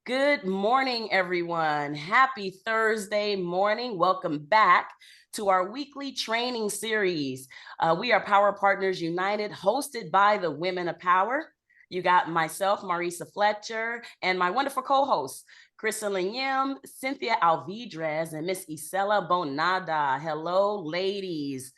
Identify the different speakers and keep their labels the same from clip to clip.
Speaker 1: Good morning, everyone. Happy Thursday morning. Welcome back to our weekly training series. We are Power Partners United, hosted by the Women of Power. You got myself, Marisa Fletcher, and my wonderful co-hosts, Crystal Yim, Cynthia Alvidrez, and Miss Isela Bonada. Hello, ladies.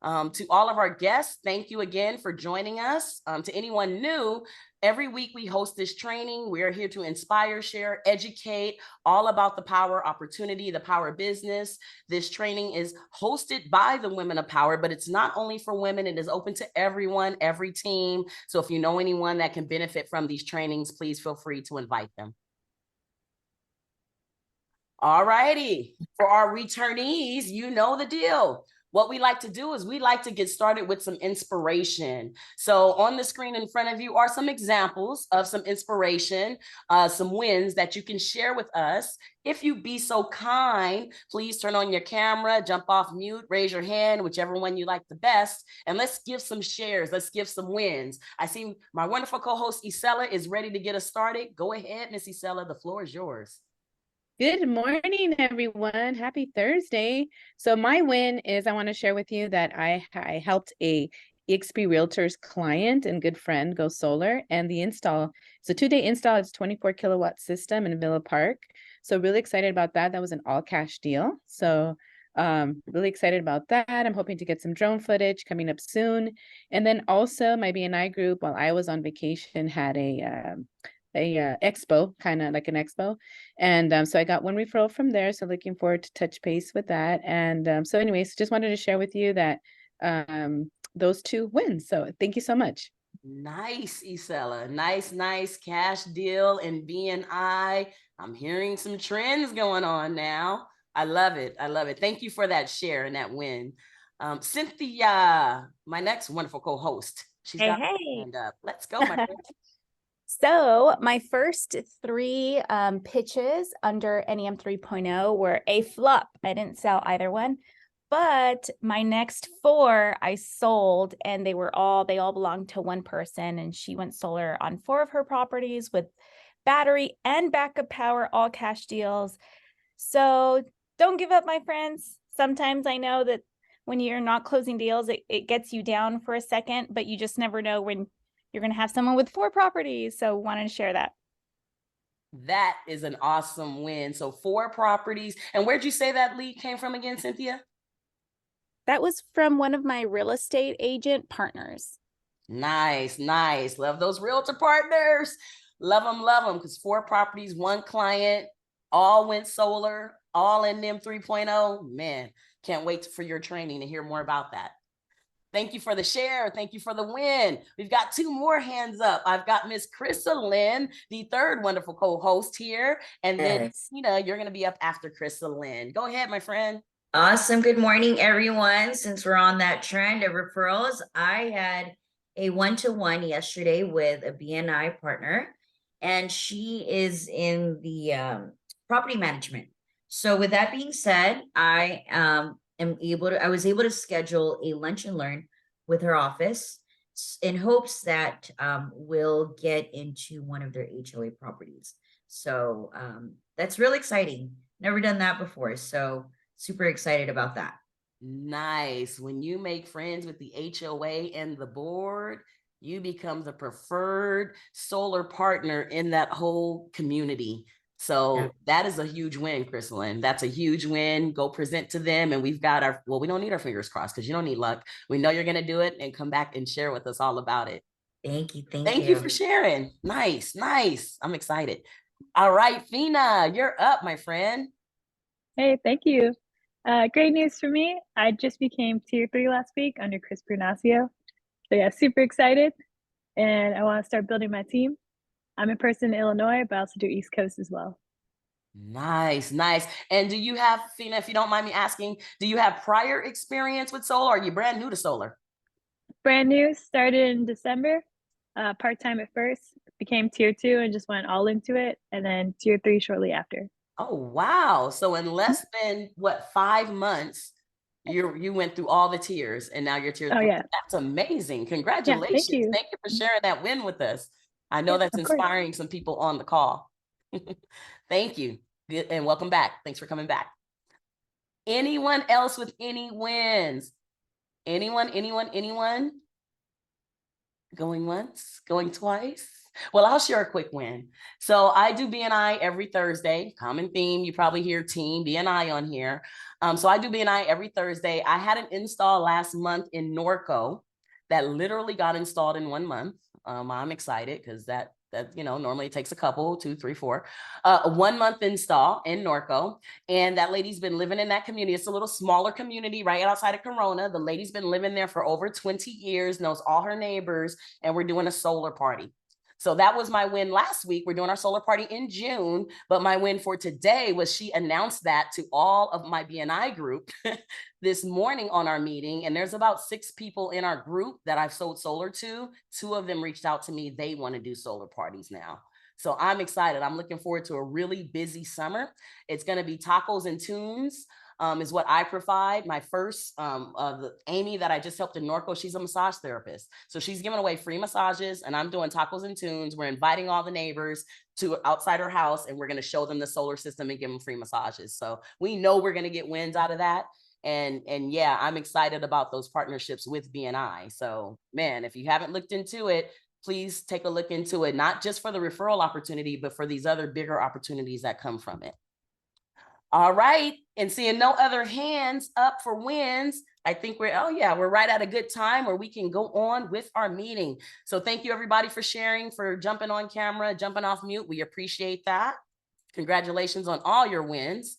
Speaker 1: To all of our guests, thank you again for joining us. To anyone new, every week we host this training. We are here to inspire, share, educate all about the power opportunity, the power business. This training is hosted by the Women of Power, but it's not only for women, it is open to everyone, every team. So if you know anyone that can benefit from these trainings, please feel free to invite them. All righty. For our returnees, you know the deal. What we like to do is we like to get started with some inspiration. So on the screen in front of you are some examples of some inspiration, some wins that you can share with us. If you be so kind, please turn on your camera, jump off mute, raise your hand, whichever one you like the best, and let's give some shares. Let's give some wins. I see my wonderful co-host Isela is ready to get us started. Go ahead, Miss Isela, the floor is yours.
Speaker 2: Good morning, everyone. Happy Thursday. So my win is I want to share with you that I helped a eXp Realtors client and good friend go solar, and the install, it's a 2-day install. It's 24 kilowatt system in Villa Park. So really excited about that. That was an all cash deal. So really excited about that. I'm hoping to get some drone footage coming up soon. And then also my BNI group, while I was on vacation, had a expo, kind of like an expo. And so I got one referral from there. So looking forward to touch base with that. And so anyways, just wanted to share with you that those two wins. So thank you so much.
Speaker 1: Nice, Isela. Nice cash deal in BNI. I'm hearing some trends going on now. I love it. I love it. Thank you for that share and that win. Cynthia, my next wonderful co-host. She's
Speaker 3: Hey,
Speaker 1: got her
Speaker 3: hey.
Speaker 1: hand up. Let's go, my friend.
Speaker 3: So my first three pitches under NEM 3.0 were a flop. I didn't sell either one, but my next four I sold, and they all belonged to one person, and she went solar on 4 of her properties with battery and backup power, all cash deals. So don't give up, my friends. Sometimes I know that when you're not closing deals, it gets you down for a second, but you just never know when you're going to have someone with 4 properties. So wanted to share that.
Speaker 1: That is an awesome win. So 4 properties. And where'd you say that lead came from again, Cynthia?
Speaker 3: That was from one of my real estate agent partners.
Speaker 1: Nice. Love those realtor partners. Love them. Because 4 properties, 1 client, all went solar, all in NEM 3.0. Man, can't wait for your training to hear more about that. Thank you for the share. Thank you for the win. We've got 2 more hands up. I've got Miss Crystal Lynn, the third wonderful co-host here. And then, you're going to be up after Crystal Lynn. Go ahead, my friend.
Speaker 4: Awesome. Good morning, everyone. Since we're on that trend of referrals, I had a 1-to-1 yesterday with a BNI partner, and she is in the property management. So with that being said, I was able to schedule a lunch and learn with her office in hopes that we'll get into one of their HOA properties. So that's really exciting. Never done that before. So super excited about that.
Speaker 1: Nice. When you make friends with the HOA and the board, you become the preferred solar partner in that whole community. So that is a huge win, Crystalline. That's a huge win. Go present to them. And we've got we don't need our fingers crossed because you don't need luck. We know you're going to do it, and come back and share with us all about it.
Speaker 4: Thank you.
Speaker 1: Thank you for sharing. Nice. I'm excited. All right, Fina, you're up, my friend.
Speaker 5: Hey, thank you. Great news for me. I just became Tier 3 last week under Chris Brunasio. So yeah, super excited. And I want to start building my team. I'm in person in Illinois, but I also do East Coast as well.
Speaker 1: Nice. And do you have, Fina, if you don't mind me asking, do you have prior experience with solar, or are you brand new to solar?
Speaker 5: Brand new, started in December, part-time at first, became Tier 2 and just went all into it. And then Tier 3 shortly after.
Speaker 1: Oh, wow. So in less than 5 months, you went through all the tiers, and now you're Tier 3.
Speaker 5: Yeah.
Speaker 1: That's amazing. Congratulations.
Speaker 5: Yeah,
Speaker 1: Thank you for sharing that win with us. I know that's inspiring some people on the call. Thank you. And welcome back. Thanks for coming back. Anyone else with any wins? Anyone? Going once, going twice? Well, I'll share a quick win. So I do BNI every Thursday, common theme. You probably hear team BNI on here. So I do BNI every Thursday. I had an install last month in Norco that literally got installed in 1 month. I'm excited because that normally it takes a couple, 2, 3, 4, 1 month install in Norco. And that lady's been living in that community. It's a little smaller community right outside of Corona. The lady's been living there for over 20 years, knows all her neighbors, and we're doing a solar party. So that was my win last week. We're doing our solar party in June, but my win for today was she announced that to all of my BNI group this morning on our meeting. And there's about 6 people in our group that I've sold solar to. 2 of them reached out to me. They want to do solar parties now. So I'm excited. I'm looking forward to a really busy summer. It's going to be tacos and tunes. Is what I provide. My first, Amy that I just helped in Norco, she's a massage therapist. So she's giving away free massages and I'm doing tacos and tunes. We're inviting all the neighbors to outside her house and we're going to show them the solar system and give them free massages. So we know we're going to get wins out of that. And yeah, I'm excited about those partnerships with BNI. So man, if you haven't looked into it, please take a look into it, not just for the referral opportunity, but for these other bigger opportunities that come from it. All right, and seeing no other hands up for wins, I think we're right at a good time where we can go on with our meeting. So thank you everybody for sharing, for jumping on camera, jumping off mute. We appreciate that. Congratulations on all your wins.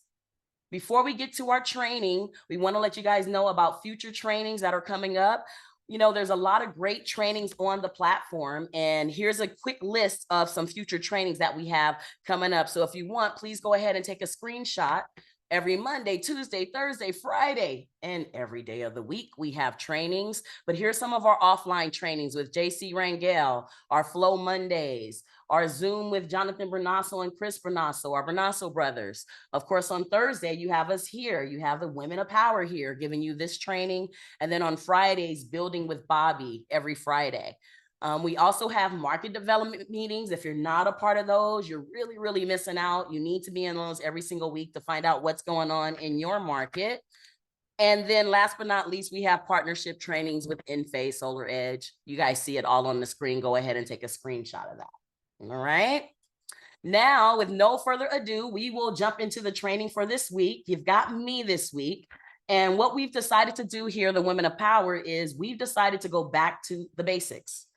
Speaker 1: Before we get to our training, we want to let you guys know about future trainings that are coming up. There's a lot of great trainings on the platform, and here's a quick list of some future trainings that we have coming up. So if you want, please go ahead and take a screenshot. Every Monday, Tuesday, Thursday, Friday, and every day of the week, we have trainings. But here's some of our offline trainings with JC Rangel, our Flow Mondays, our Zoom with Jonathan Bernasso and Chris Bernasso, our Bernasso brothers. Of course, on Thursday, you have us here. You have the Women of Power here giving you this training. And then on Fridays, Building with Bobby every Friday. We also have market development meetings. If you're not a part of those, you're really, really missing out. You need to be in those every single week to find out what's going on in your market. And then last but not least, we have partnership trainings with Enphase Solar Edge. You guys see it all on the screen. Go ahead and take a screenshot of that. All right. Now, with no further ado, we will jump into the training for this week. You've got me this week. And what we've decided to do here, the Women of Power, is we've decided to go back to the basics.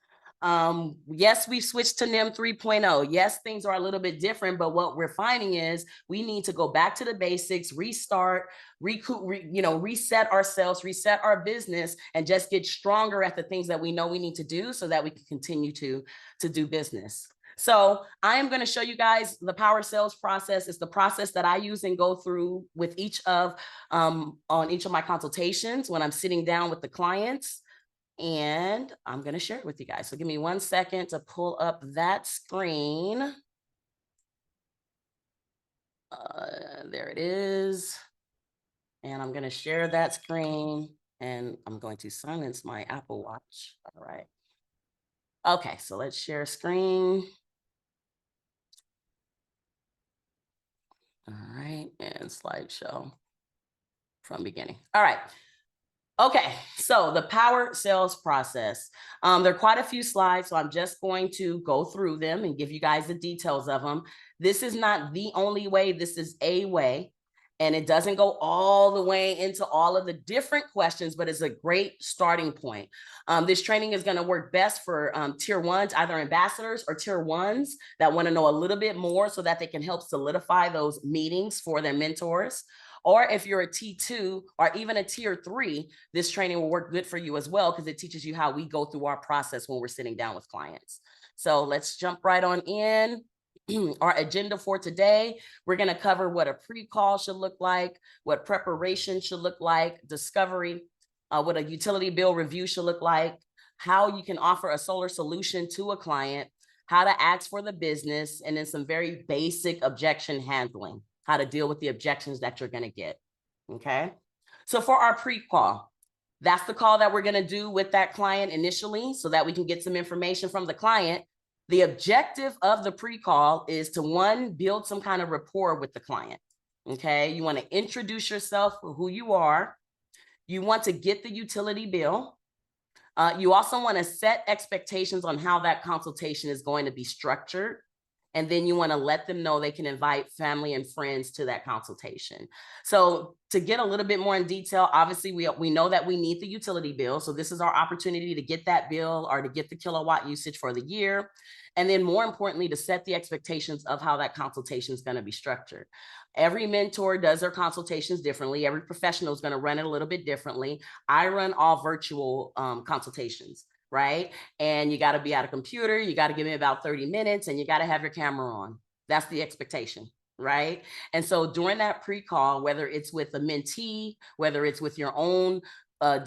Speaker 1: Yes, we've switched to NEM 3.0. Yes, things are a little bit different, but what we're finding is we need to go back to the basics, restart, reset ourselves, reset our business, and just get stronger at the things that we know we need to do so that we can continue to do business. So I am going to show you guys the Powur Sales Process. It's the process that I use and go through with on each of my consultations when I'm sitting down with the clients. And I'm going to share it with you guys. So give me 1 second to pull up that screen. There it is. And I'm going to share that screen and I'm going to silence my Apple Watch. All right. Okay, so let's share screen. All right, and slideshow from beginning. All right. Okay, so the Powur Sales Process. There are quite a few slides, so I'm just going to go through them and give you guys the details of them. This is not the only way, this is a way, and it doesn't go all the way into all of the different questions, but it's a great starting point. This training is going to work best for tier ones, either ambassadors or tier ones that want to know a little bit more so that they can help solidify those meetings for their mentors. Or if you're a T2 or even a tier 3, this training will work good for you as well because it teaches you how we go through our process when we're sitting down with clients. So let's jump right on in. Our agenda for today, we're going to cover what a pre-call should look like, what preparation should look like, discovery, what a utility bill review should look like, how you can offer a solar solution to a client, how to ask for the business, and then some very basic objection handling, how to deal with the objections that you're going to get. Okay. So for our pre-call, that's the call that we're going to do with that client initially so that we can get some information from the client. The objective of the pre-call is to, one, build some kind of rapport with the client. Okay, you want to introduce yourself, who you are. You want to get the utility bill. You also want to set expectations on how that consultation is going to be structured. And then you want to let them know they can invite family and friends to that consultation. So to get a little bit more in detail, obviously we know that we need the utility bill. So this is our opportunity to get that bill or to get the kilowatt usage for the year. And then more importantly, to set the expectations of how that consultation is going to be structured. Every mentor does their consultations differently. Every professional is going to run it a little bit differently. I run all virtual consultations, right? And you got to be at a computer. You got to give me about 30 minutes and you got to have your camera on. That's the expectation, right? And so during that pre-call, whether it's with a mentee, whether it's with your own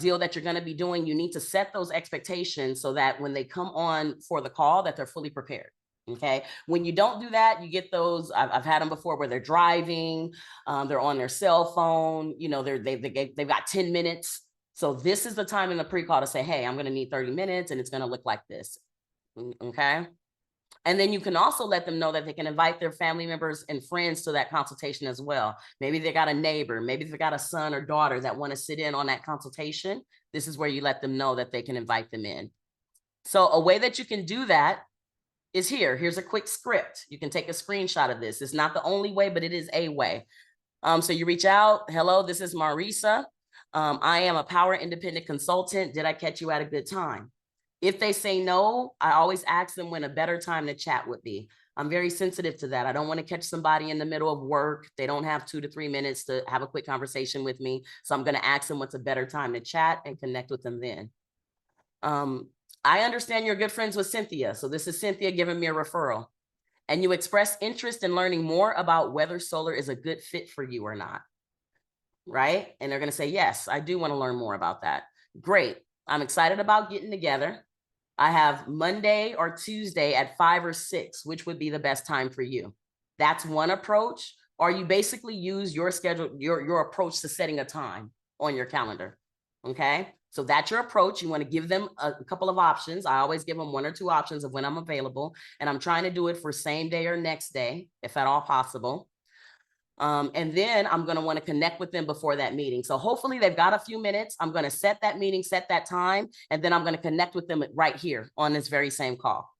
Speaker 1: deal that you're going to be doing, you need to set those expectations so that when they come on for the call, that they're fully prepared. Okay. When you don't do that, you get those. I've had them before where they're driving, they're on their cell phone, you know, they've got 10 minutes. So this is the time in the pre-call to say, hey, I'm going to need 30 minutes and it's going to look like this. Okay. And then you can also let them know that they can invite their family members and friends to that consultation as well. Maybe they got a neighbor, maybe they got a son or daughter that want to sit in on that consultation. This is where you let them know that they can invite them in. So a way that you can do that is here. Here's a quick script. You can take a screenshot of this. It's not the only way, but it is a way. So you reach out. Hello, this is Marisa. I am a Powur independent consultant. Did I catch you at a good time? If they say no, I always ask them when a better time to chat would be. I'm very sensitive to that. I don't want to catch somebody in the middle of work. They don't have 2 to 3 minutes to have a quick conversation with me. So I'm going to ask them what's a better time to chat and connect with them then. I understand you're good friends with Cynthia. So this is Cynthia giving me a referral. And you express interest in learning more about whether solar is a good fit for you or not. Right? And they're going to say, yes, I do want to learn more about that. Great. I'm excited about getting together. I have Monday or Tuesday at 5 or 6, which would be the best time for you. That's one approach. Or you basically use your schedule, your approach to setting a time on your calendar. Okay. So that's your approach. You want to give them a couple of options. I always give them 1 or 2 options of when I'm available. And I'm trying to do it for same day or next day, if at all possible. And then I'm going to want to connect with them before that meeting. So hopefully they've got a few minutes. I'm going to set that meeting, set that time, and then I'm going to connect with them right here on this very same call.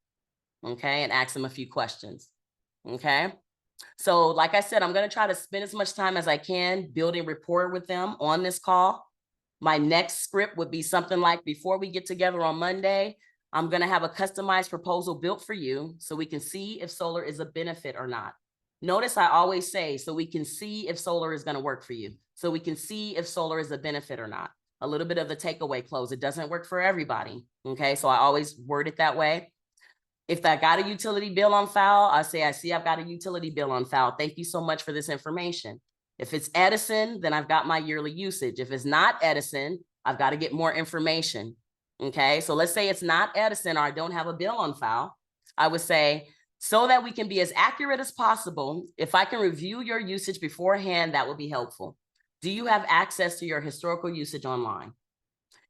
Speaker 1: Okay. And ask them a few questions. Okay. So like I said, I'm going to try to spend as much time as I can building rapport with them on this call. My next script would be something like, before we get together on Monday, I'm going to have a customized proposal built for you so we can see if solar is a benefit or not. Notice I always say, so we can see if solar is going to work for you. So we can see if solar is a benefit or not. A little bit of the takeaway close. It doesn't work for everybody. Okay. So I always word it that way. If I got a utility bill on file, I say, I see I've got a utility bill on file. Thank you so much for this information. If it's Edison, then I've got my yearly usage. If it's not Edison, I've got to get more information. Okay. So let's say it's not Edison or I don't have a bill on file. I would say, so that we can be as accurate as possible, if I can review your usage beforehand, that would be helpful. Do you have access to your historical usage online?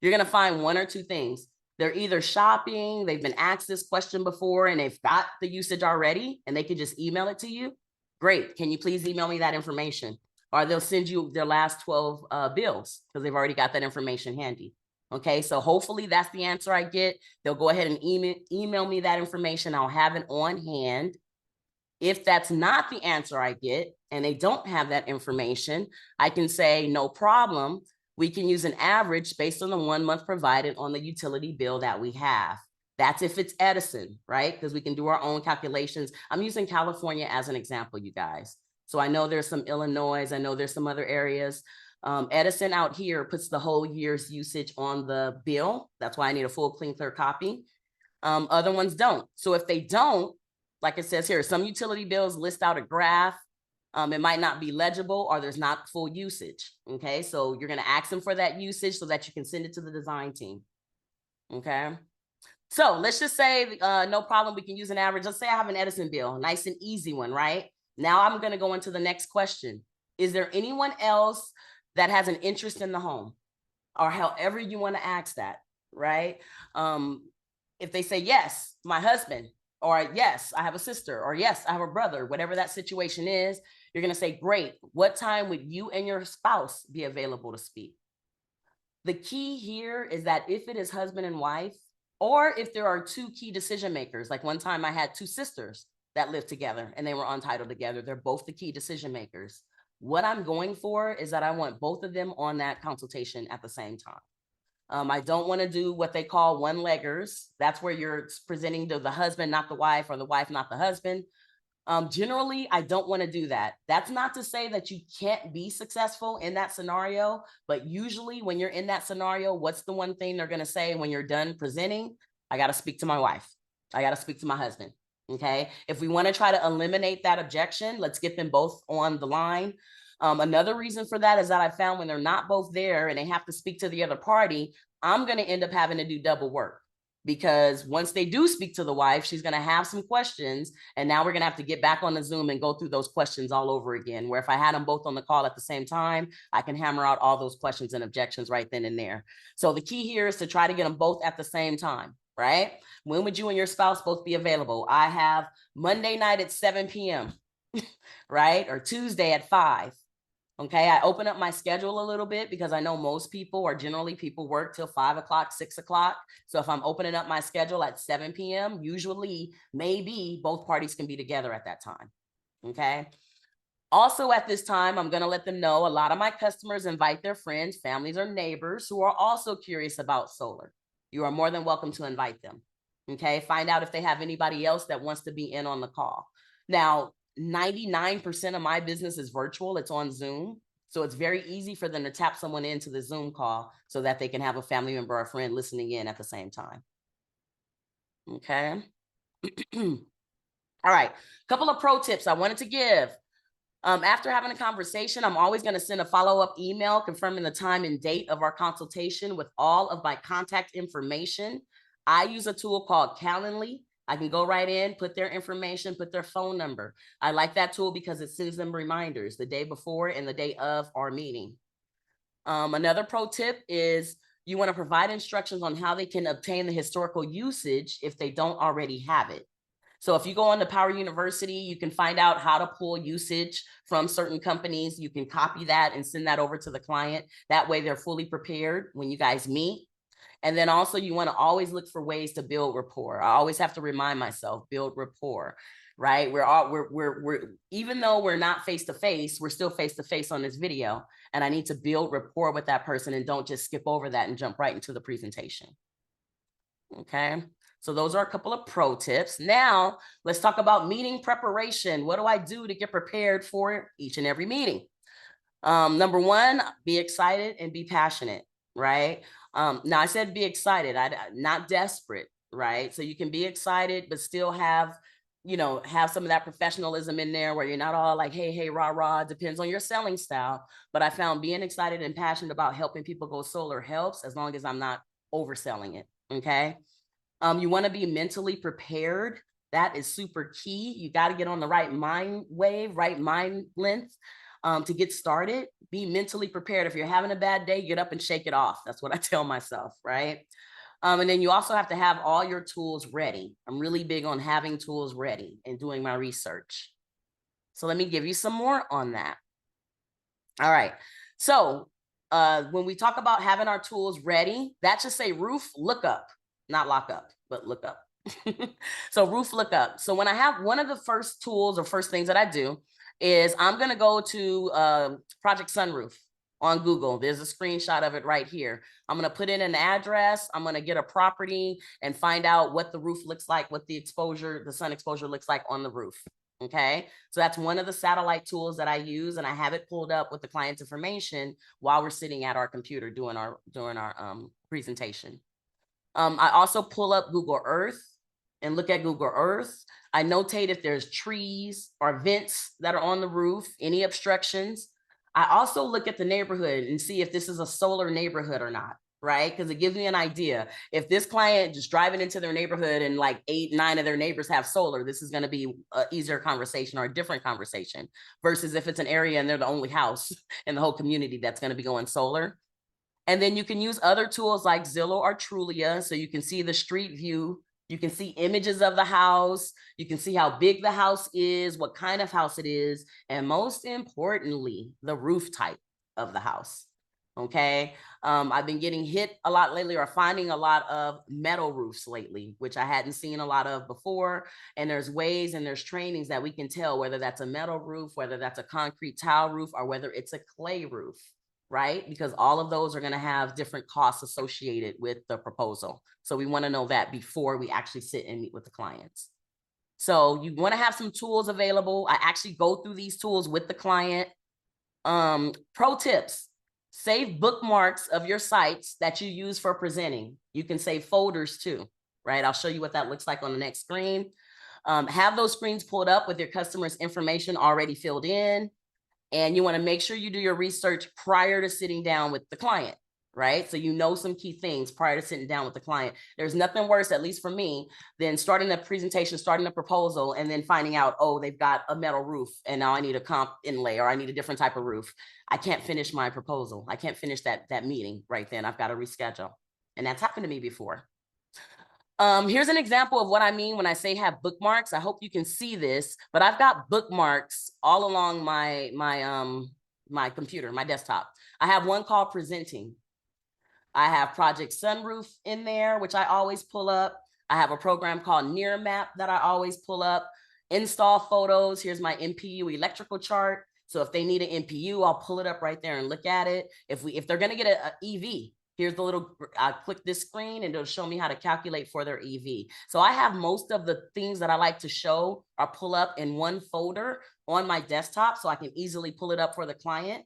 Speaker 1: You're going to find 1 or 2 things. They're either shopping, they've been asked this question before and they've got the usage already and they can just email it to you. Great. Can you please email me that information? Or they'll send you their last 12 bills because they've already got that information handy. Okay, so hopefully that's the answer I get. They'll go ahead and email me that information. I'll have it on hand. If that's not the answer I get and they don't have that information, I can say, no problem. We can use an average based on the 1 month provided on the utility bill that we have. That's if it's Edison, right? Because we can do our own calculations. I'm using California as an example, you guys. So I know there's some Illinois, I know there's some other areas. Edison out here puts the whole year's usage on the bill. That's why I need a full, clean, clear copy. Other ones don't. So if they don't, like it says here, some utility bills list out a graph. It might not be legible or there's not full usage. Okay, so you're going to ask them for that usage so that you can send it to the design team. Okay, so let's just say no problem. We can use an average. Let's say I have an Edison bill, nice and easy one, right? Now I'm going to go into the next question. Is there anyone else that has an interest in the home, or however you want to ask that, right? If they say yes, my husband, or yes, I have a sister, or yes, I have a brother, whatever that situation is, you're going to say, great, what time would you and your spouse be available to speak? The key here is that if it is husband and wife, or if there are two key decision makers, like one time I had two sisters that lived together and they were untitled together, they're both the key decision makers. What I'm going for is that I want both of them on that consultation at the same time. I don't want to do what they call one-leggers. That's where you're presenting to the husband, not the wife, or the wife, not the husband. Generally, I don't want to do that. That's not to say that you can't be successful in that scenario, but usually when you're in that scenario, what's the one thing they're going to say when you're done presenting? I got to speak to my wife. I got to speak to my husband. Okay. If we want to try to eliminate that objection, let's get them both on the line. Another reason for that is that I found when they're not both there and they have to speak to the other party, I'm going to end up having to do double work. Because once they do speak to the wife, she's going to have some questions. And now we're going to have to get back on the Zoom and go through those questions all over again. Where if I had them both on the call at the same time, I can hammer out all those questions and objections right then and there. So the key here is to try to get them both at the same time, right? When would you and your spouse both be available? I have Monday night at 7 p.m., right? Or Tuesday at 5. Okay, I open up my schedule a little bit because I know most people, or generally people, work till 5 o'clock, 6 o'clock. So if I'm opening up my schedule at 7 p.m., usually maybe both parties can be together at that time. Okay. Also at this time, I'm going to let them know a lot of my customers invite their friends, families, or neighbors who are also curious about solar. You are more than welcome to invite them. Okay, find out if they have anybody else that wants to be in on the call. Now, 99% of my business is virtual. It's on Zoom. So it's very easy for them to tap someone into the Zoom call so that they can have a family member or friend listening in at the same time. Okay. All right. A couple of pro tips I wanted to give. After having a conversation, I'm always going to send a follow-up email confirming the time and date of our consultation with all of my contact information. I use a tool called Calendly. I can go right in, put their information, put their phone number. I like that tool because it sends them reminders the day before and the day of our meeting. Another pro tip is you want to provide instructions on how they can obtain the historical usage if they don't already have it. So if you go on to Powur University, you can find out how to pull usage from certain companies. You can copy that and send that over to the client. That way they're fully prepared when you guys meet. And then also you want to always look for ways to build rapport. I always have to remind myself, build rapport, right? We're even though we're not face-to-face, we're still face-to-face on this video. And I need to build rapport with that person and don't just skip over that and jump right into the presentation. Okay. So those are a couple of pro tips. Now let's talk about meeting preparation. What do I do to get prepared for each and every meeting? Number one, be excited and be passionate, right? Now I said be excited, not desperate, right? So you can be excited, but still have, have some of that professionalism in there where you're not all like, hey, rah, rah, depends on your selling style. But I found being excited and passionate about helping people go solar helps as long as I'm not overselling it, okay? You want to be mentally prepared. That is super key. You got to get on the right mind wave, right mind length to get started. Be mentally prepared. If you're having a bad day, get up and shake it off. That's what I tell myself, right? And then you also have to have all your tools ready. I'm really big on having tools ready and doing my research. So let me give you some more on that. All right. So when we talk about having our tools ready, that should say roof lookup. Not lock up, but look up. So roof lookup. So when I have one of the first tools or first things that I do is I'm going to go to Project Sunroof on Google. There's a screenshot of it right here. I'm going to put in an address. I'm going to get a property and find out what the roof looks like, what the exposure, the sun exposure looks like on the roof. Okay. So that's one of the satellite tools that I use, and I have it pulled up with the client's information while we're sitting at our computer doing our presentation. I also pull up Google Earth and look at Google Earth. I notate if there's trees or vents that are on the roof, any obstructions. I also look at the neighborhood and see if this is a solar neighborhood or not, right? Because it gives me an idea. If this client just driving into their neighborhood and like 8, 9 of their neighbors have solar, this is going to be an easier conversation or a different conversation versus if it's an area and they're the only house in the whole community that's going to be going solar. And then you can use other tools like Zillow or Trulia, so you can see the street view You can see images of the house. You can see how big the house is, what kind of house it is, and most importantly, the roof type of the house. Okay. I've been getting hit a lot lately, or finding a lot of metal roofs lately, which I hadn't seen a lot of before. And there's ways and there's trainings that we can tell whether that's a metal roof, whether that's a concrete tile roof, or whether it's a clay roof, right? Because all of those are going to have different costs associated with the proposal. So we want to know that before we actually sit and meet with the clients. So you want to have some tools available. I actually go through these tools with the client. Pro tips: save bookmarks of your sites that you use for presenting. You can save folders too, right? I'll show you what that looks like on the next screen. Have those screens pulled up with your customer's information already filled in. And you want to make sure you do your research prior to sitting down with the client, right? So you know some key things prior to sitting down with the client. There's nothing worse, at least for me, than starting a presentation, starting a proposal, and then finding out, oh, they've got a metal roof and now I need a comp inlay, or I need a different type of roof. I can't finish my proposal. I can't finish that meeting right then. I've got to reschedule. And that's happened to me before. Here's an example of what I mean when I say have bookmarks. I hope you can see this, but I've got bookmarks all along my computer, my desktop. I have one called presenting. I have Project Sunroof in there, which I always pull up. I have a program called Near Map that I always pull up. Install photos. Here's my MPU electrical chart. So if they need an MPU, I'll pull it up right there and look at it. If they're going to get an EV, here's the little, I click this screen and it'll show me how to calculate for their EV. So I have most of the things that I like to show or pull up in one folder on my desktop, so I can easily pull it up for the client.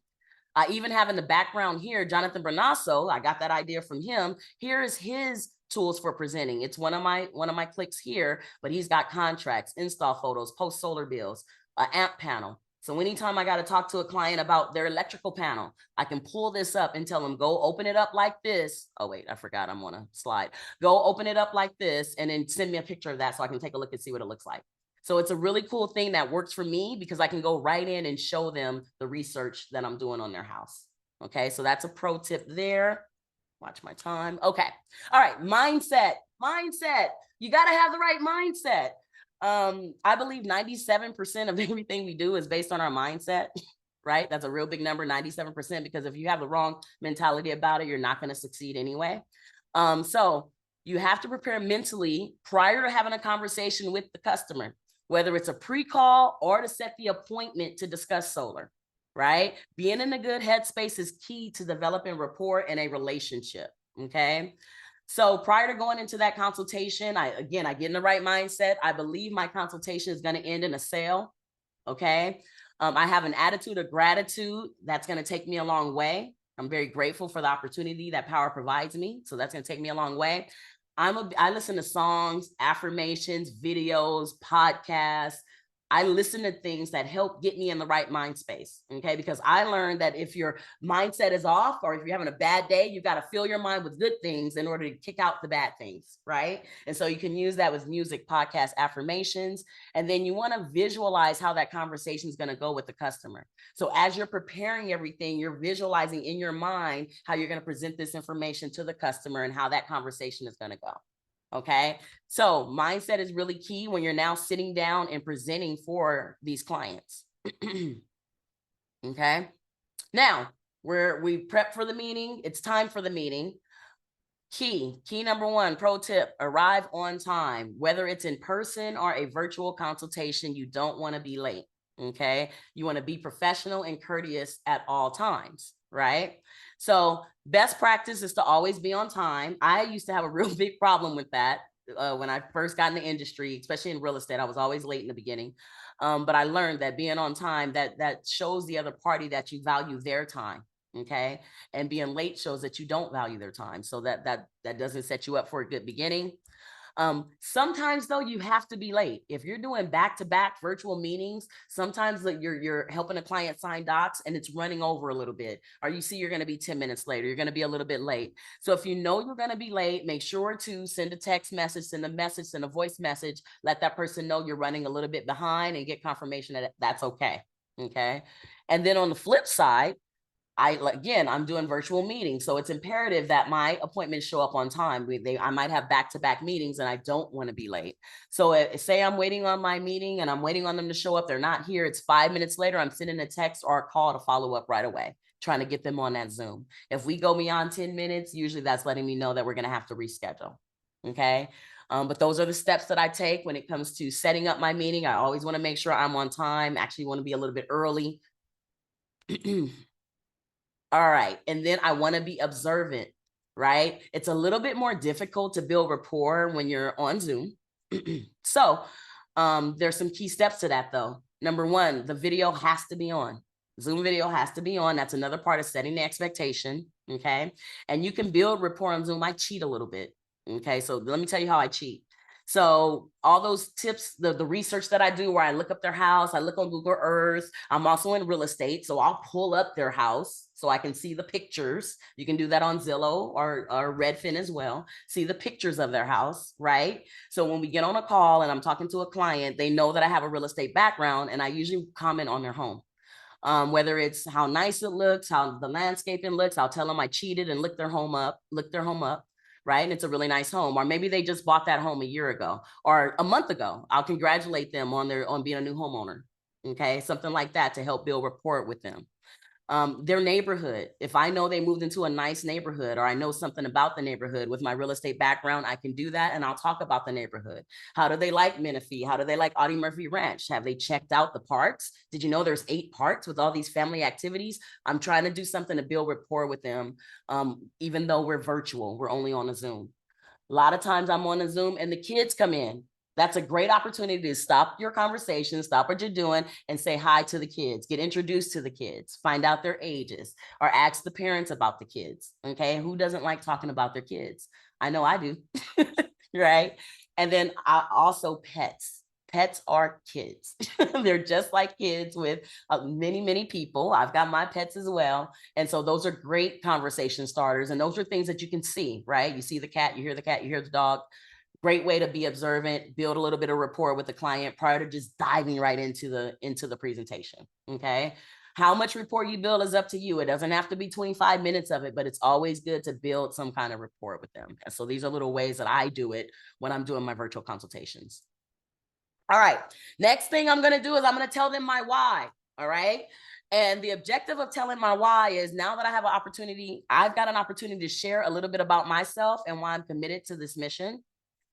Speaker 1: I even have in the background here, Jonathan Bernasso, I got that idea from him. Here is his tools for presenting. It's one of my clicks here, but he's got contracts, install photos, post solar bills, an amp panel. So anytime I got to talk to a client about their electrical panel, I can pull this up and tell them, go open it up like this. Oh, wait, I forgot I'm on a slide. Go open it up like this and then send me a picture of that so I can take a look and see what it looks like. So it's a really cool thing that works for me because I can go right in and show them the research that I'm doing on their house. Okay, so that's a pro tip there. Watch my time. Okay. All right, mindset. You got to have the right mindset. I believe 97% of everything we do is based on our mindset, right? That's a real big number, 97%, because if you have the wrong mentality about it, you're not going to succeed anyway. So you have to prepare mentally prior to having a conversation with the customer, whether it's a pre-call or to set the appointment to discuss solar, right? Being in a good headspace is key to developing rapport and a relationship, okay? So prior to going into that consultation, I get in the right mindset. I believe my consultation is going to end in a sale. Okay. I have an attitude of gratitude that's going to take me a long way. I'm very grateful for the opportunity that Powur provides me. So that's going to take me a long way. I listen to songs, affirmations, videos, podcasts. I listen to things that help get me in the right mind space, okay? Because I learned that if your mindset is off or if you're having a bad day, you've got to fill your mind with good things in order to kick out the bad things, right? And so you can use that with music, podcasts, affirmations, and then you want to visualize how that conversation is going to go with the customer. So as you're preparing everything, you're visualizing in your mind how you're going to present this information to the customer and how that conversation is going to go. Okay, so mindset is really key when you're now sitting down and presenting for these clients. Okay, now we prep for the meeting. It's time for the meeting. Key number one, pro tip: arrive on time. Whether it's in person or a virtual consultation, you don't want to be late. Okay, you want to be professional and courteous at all times, right? So best practice is to always be on time. I used to have a real big problem with that when I first got in the industry, especially in real estate. I was always late in the beginning. But I learned that being on time, that shows the other party that you value their time. Okay. And being late shows that you don't value their time. So that doesn't set you up for a good beginning. Sometimes though, you have to be late. If you're doing back-to-back virtual meetings, sometimes you're helping a client sign docs and it's running over a little bit, or you see you're going to be 10 minutes later, you're going to be a little bit late. So if you know you're going to be late, make sure to send a text message, send a voice message, let that person know you're running a little bit behind and get confirmation that that's okay. Okay. And then on the flip side, again, I'm doing virtual meetings, so it's imperative that my appointments show up on time. I might have back-to-back meetings and I don't want to be late. So say I'm waiting on my meeting and I'm waiting on them to show up, they're not here, it's 5 minutes later, I'm sending a text or a call to follow up right away, trying to get them on that Zoom. If we go beyond 10 minutes, usually that's letting me know that we're going to have to reschedule. Okay. But those are the steps that I take when it comes to setting up my meeting. I always want to make sure I'm on time, actually want to be a little bit early. All right. And then I want to be observant, right? It's a little bit more difficult to build rapport when you're on Zoom. So there's some key steps to that though. Number one, the video has to be on. Zoom video has to be on. That's another part of setting the expectation. Okay. And you can build rapport on Zoom. I cheat a little bit. Okay. So let me tell you how I cheat. So all those tips, the research that I do where I look up their house, I look on Google Earth. I'm also in real estate. So I'll pull up their house so I can see the pictures. You can do that on Zillow or Redfin as well. See the pictures of their house, right? So when we get on a call and I'm talking to a client, they know that I have a real estate background and I usually comment on their home. Whether it's how nice it looks, how the landscaping looks, I'll tell them I cheated and looked their home up, right? And it's a really nice home. Or maybe they just bought that home a year ago or a month ago. I'll congratulate them on being a new homeowner. Okay, something like that to help build rapport with them. Their neighborhood. If I know they moved into a nice neighborhood or I know something about the neighborhood with my real estate background, I can do that and I'll talk about the neighborhood. How do they like Menifee? How do they like Audie Murphy Ranch? Have they checked out the parks? Did you know there's 8 parks with all these family activities? I'm trying to do something to build rapport with them. Even though we're virtual, we're only on a Zoom. A lot of times I'm on a Zoom and the kids come in. That's a great opportunity to stop your conversation, stop what you're doing and say hi to the kids, get introduced to the kids, find out their ages or ask the parents about the kids. Okay. Who doesn't like talking about their kids? I know I do. Right. And then also pets. Pets are kids. They're just like kids with many, many people. I've got my pets as well. And so those are great conversation starters. And those are things that you can see, right? You see the cat, you hear the dog. Great way to be observant, build a little bit of rapport with the client prior to just diving right into the presentation. Okay. How much rapport you build is up to you. It doesn't have to be 25 minutes of it, but it's always good to build some kind of rapport with them. And so these are little ways that I do it when I'm doing my virtual consultations. All right. Next thing I'm going to do is I'm going to tell them my why. All right. And the objective of telling my why is now that I have an opportunity, I've got an opportunity to share a little bit about myself and why I'm committed to this mission.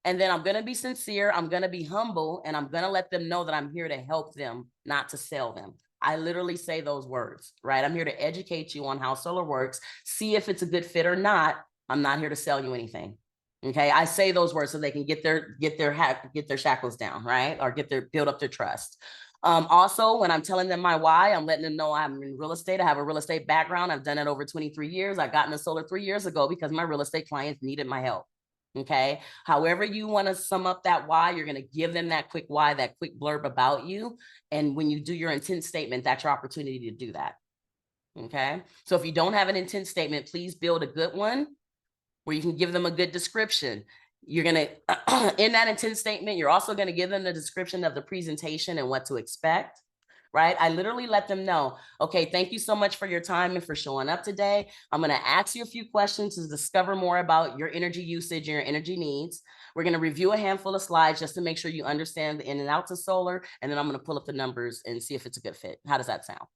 Speaker 1: And then I'm going to be sincere, I'm going to be humble, and I'm going to let them know that I'm here to help them, not to sell them. I literally say those words, right? I'm here to educate you on how solar works, see if it's a good fit or not. I'm not here to sell you anything. Okay. I say those words so they can get their shackles down, right? Or build up their trust. Also, when I'm telling them my why, I'm letting them know I'm in real estate. I have a real estate background. I've done it over 23 years. I got into solar 3 years ago because my real estate clients needed my help. Okay. However you want to sum up that why, you're going to give them that quick why, that quick blurb about you. And when you do your intent statement, that's your opportunity to do that. Okay. So if you don't have an intent statement, please build a good one where you can give them a good description. You're going to, in that intent statement, you're also going to give them the description of the presentation and what to expect. Right? I literally let them know, okay, thank you so much for your time and for showing up today. I'm going to ask you a few questions to discover more about your energy usage and your energy needs. We're going to review a handful of slides just to make sure you understand the in and outs of solar. And then I'm going to pull up the numbers and see if it's a good fit. How does that sound?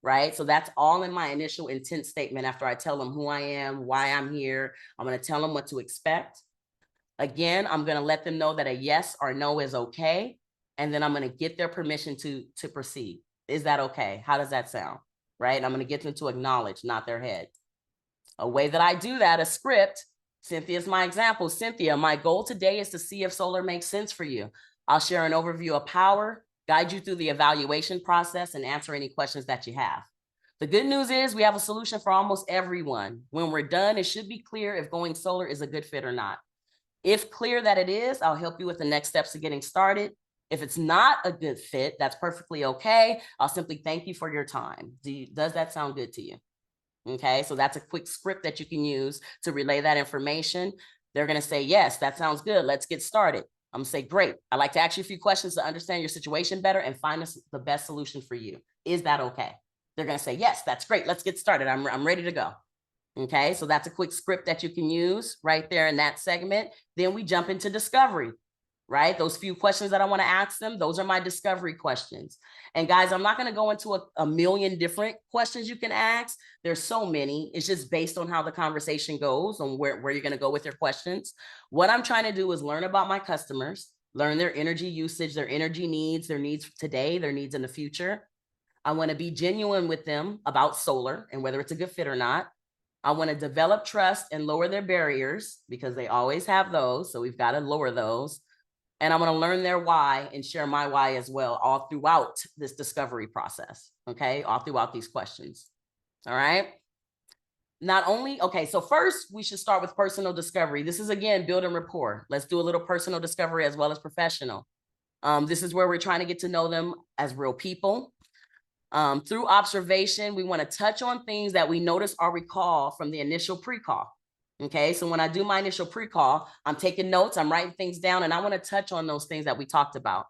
Speaker 1: Right? So that's all in my initial intent statement after I tell them who I am, why I'm here. I'm going to tell them what to expect. Again, I'm going to let them know that a yes or no is okay. And then I'm going to get their permission to proceed. Is that okay? How does that sound? Right? And I'm going to get them to acknowledge, not their head. A way that I do that, a script, Cynthia's my example. Cynthia, my goal today is to see if solar makes sense for you. I'll share an overview of Powur, guide you through the evaluation process, and answer any questions that you have. The good news is we have a solution for almost everyone. When we're done, it should be clear if going solar is a good fit or not. If clear that it is, I'll help you with the next steps of getting started. If it's not a good fit, that's perfectly okay. I'll simply thank you for your time. Does that sound good to you? Okay, so that's a quick script that you can use to relay that information. They're going to say, yes, that sounds good. Let's get started. I'm going to say, great. I'd like to ask you a few questions to understand your situation better and find the best solution for you. Is that okay? They're going to say, yes, that's great. Let's get started. I'm ready to go. Okay, so that's a quick script that you can use right there in that segment. Then we jump into discovery, right? Those few questions that I want to ask them, those are my discovery questions. And guys, I'm not going to go into a million different questions you can ask. There's so many. It's just based on how the conversation goes and where you're going to go with your questions. What I'm trying to do is learn about my customers, learn their energy usage, their energy needs, their needs today, their needs in the future. I want to be genuine with them about solar and whether it's a good fit or not. I want to develop trust and lower their barriers because they always have those. So we've got to lower those. And I want to learn their why and share my why as well, all throughout this discovery process. Okay, all throughout these questions. All right. Not only, okay, so first we should start with personal discovery. This is again, building rapport. Let's do a little personal discovery as well as professional. This is where we're trying to get to know them as real people. Through observation, we want to touch on things that we notice or recall from the initial pre-call. Okay, so when I do my initial pre-call, I'm taking notes, I'm writing things down, and I want to touch on those things that we talked about.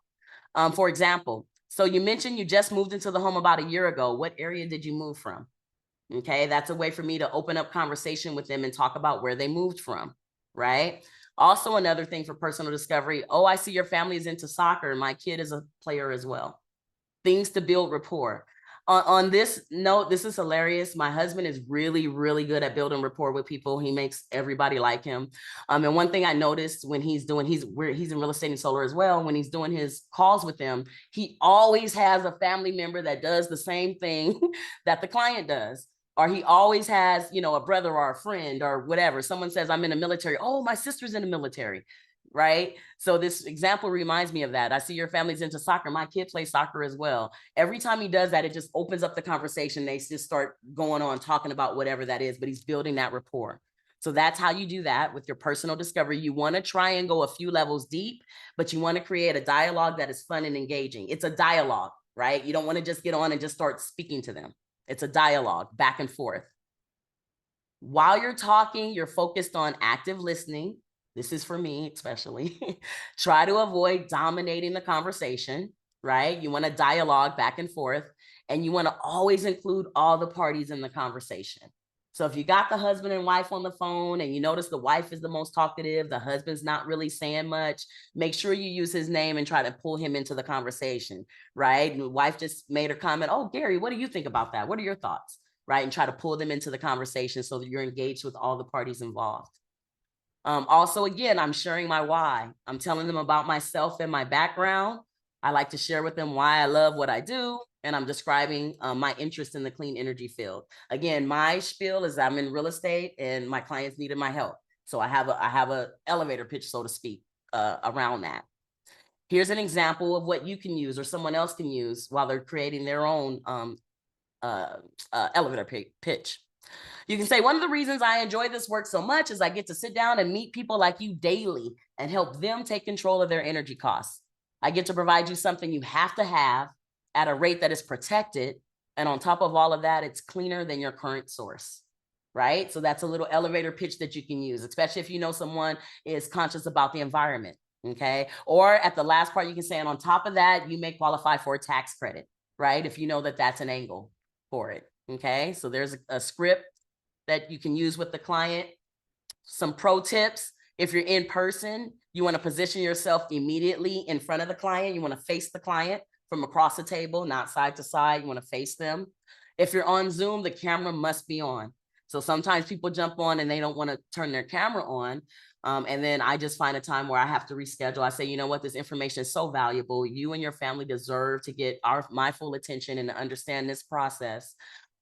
Speaker 1: For example, so you mentioned you just moved into the home about a year ago. What area did you move from? Okay, that's a way for me to open up conversation with them and talk about where they moved from, right? Also, another thing for personal discovery, oh, I see your family is into soccer and my kid is a player as well. Things to build rapport. On this note, this is hilarious. My husband is really, really good at building rapport with people. He makes everybody like him. And one thing I noticed when he's in real estate and solar as well, when he's doing his calls with them, he always has a family member that does the same thing that the client does. Or he always has, you know, a brother or a friend or whatever. Someone says, I'm in the military. Oh, my sister's in the military. Right? So this example reminds me of that. I see your family's into soccer. My kid plays soccer as well. Every time he does that, it just opens up the conversation. They just start going on talking about whatever that is, but he's building that rapport. So that's how you do that with your personal discovery. You want to try and go a few levels deep, but you want to create a dialogue that is fun and engaging. It's a dialogue, right? You don't want to just get on and just start speaking to them. It's a dialogue back and forth. While you're talking, you're focused on active listening. This is for me, especially. Try to avoid dominating the conversation, right? You want to dialogue back and forth, and you want to always include all the parties in the conversation. So if you got the husband and wife on the phone and you notice the wife is the most talkative, the husband's not really saying much, make sure you use his name and try to pull him into the conversation, right? And the wife just made a comment, oh, Gary, what do you think about that? What are your thoughts, right? And try to pull them into the conversation so that you're engaged with all the parties involved. Also, again, I'm sharing my why. I'm telling them about myself and my background. I like to share with them why I love what I do. And I'm describing my interest in the clean energy field. Again, my spiel is I'm in real estate and my clients needed my help. So I have a elevator pitch, so to speak, around that. Here's an example of what you can use or someone else can use while they're creating their own elevator pitch. You can say, one of the reasons I enjoy this work so much is I get to sit down and meet people like you daily and help them take control of their energy costs. I get to provide you something you have to have at a rate that is protected. And on top of all of that, it's cleaner than your current source, right? So that's a little elevator pitch that you can use, especially if you know someone is conscious about the environment, okay? Or at the last part, you can say, and on top of that, you may qualify for a tax credit, right? If you know that that's an angle for it, okay? So there's a script that you can use with the client. Some pro tips: if you're in person, you want to position yourself immediately in front of the client. You want to face the client from across the table, not side to side. You want to face them. If you're on Zoom, the camera must be on. So sometimes people jump on and they don't want to turn their camera on. And then I just find a time where I have to reschedule. I say, you know what, this information is so valuable. You and your family deserve to get my full attention and to understand this process.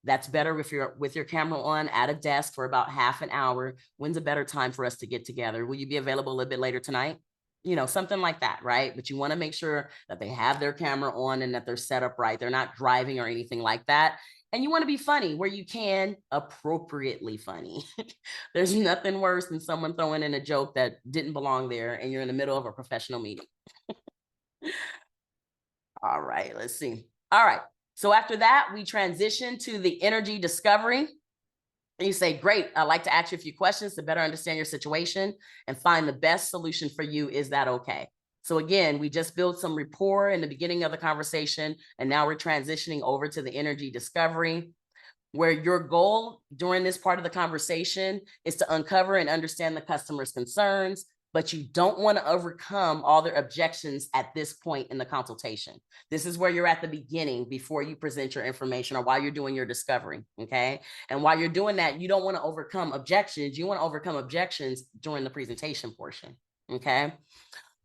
Speaker 1: That's better if you're with your camera on at a desk for about half an hour. When's a better time for us to get together? Will you be available a little bit later tonight? You know, something like that, right? But you want to make sure that they have their camera on and that they're set up right. They're not driving or anything like that. And you want to be funny where you can, appropriately funny. There's nothing worse than someone throwing in a joke that didn't belong there and you're in the middle of a professional meeting. All right, let's see. All right. So after that, we transition to the energy discovery. And you say, great, I'd like to ask you a few questions to better understand your situation and find the best solution for you. Is that okay? So again, we just built some rapport in the beginning of the conversation, and now we're transitioning over to the energy discovery, where your goal during this part of the conversation is to uncover and understand the customer's concerns, but you don't want to overcome all their objections at this point in the consultation. This is where you're at the beginning before you present your information or while you're doing your discovery, okay? And while you're doing that, you don't want to overcome objections. You want to overcome objections during the presentation portion, okay?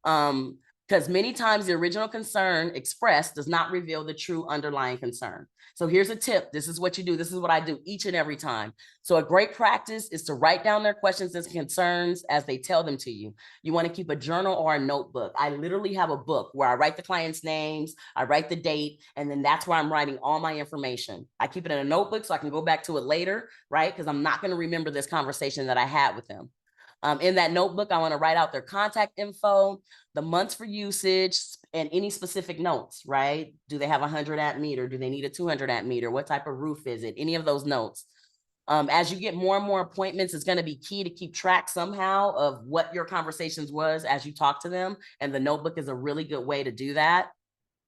Speaker 1: Because many times the original concern expressed does not reveal the true underlying concern. So here's a tip. This is what you do. This is what I do each and every time. So a great practice is to write down their questions and concerns as they tell them to you. You want to keep a journal or a notebook. I literally have a book where I write the client's names, I write the date, and then that's where I'm writing all my information. I keep it in a notebook so I can go back to it later, right? Because I'm not going to remember this conversation that I had with them. In that notebook, I want to write out their contact info, the months for usage, and any specific notes, right? Do they have a 100 amp meter? Do they need a 200 amp meter? What type of roof is it? Any of those notes. As you get more and more appointments, it's going to be key to keep track somehow of what your conversations was as you talk to them. And the notebook is a really good way to do that.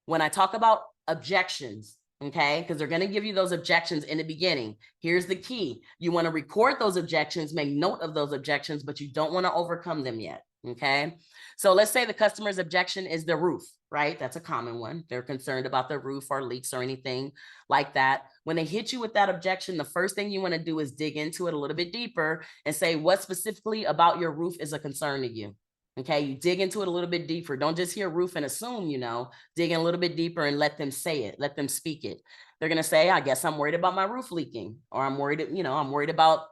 Speaker 1: When I talk about objections, okay, because they're going to give you those objections in the beginning. Here's the key. You want to record those objections, make note of those objections, but you don't want to overcome them yet, okay? So let's say the customer's objection is the roof, right? That's a common one. They're concerned about their roof or leaks or anything like that. When they hit you with that objection, the first thing you want to do is dig into it a little bit deeper and say, what specifically about your roof is a concern to you? Okay, you dig into it a little bit deeper. Don't just hear roof and assume, dig in a little bit deeper and let them say it, let them speak it. They're going to say, I guess I'm worried about my roof leaking, or I'm worried about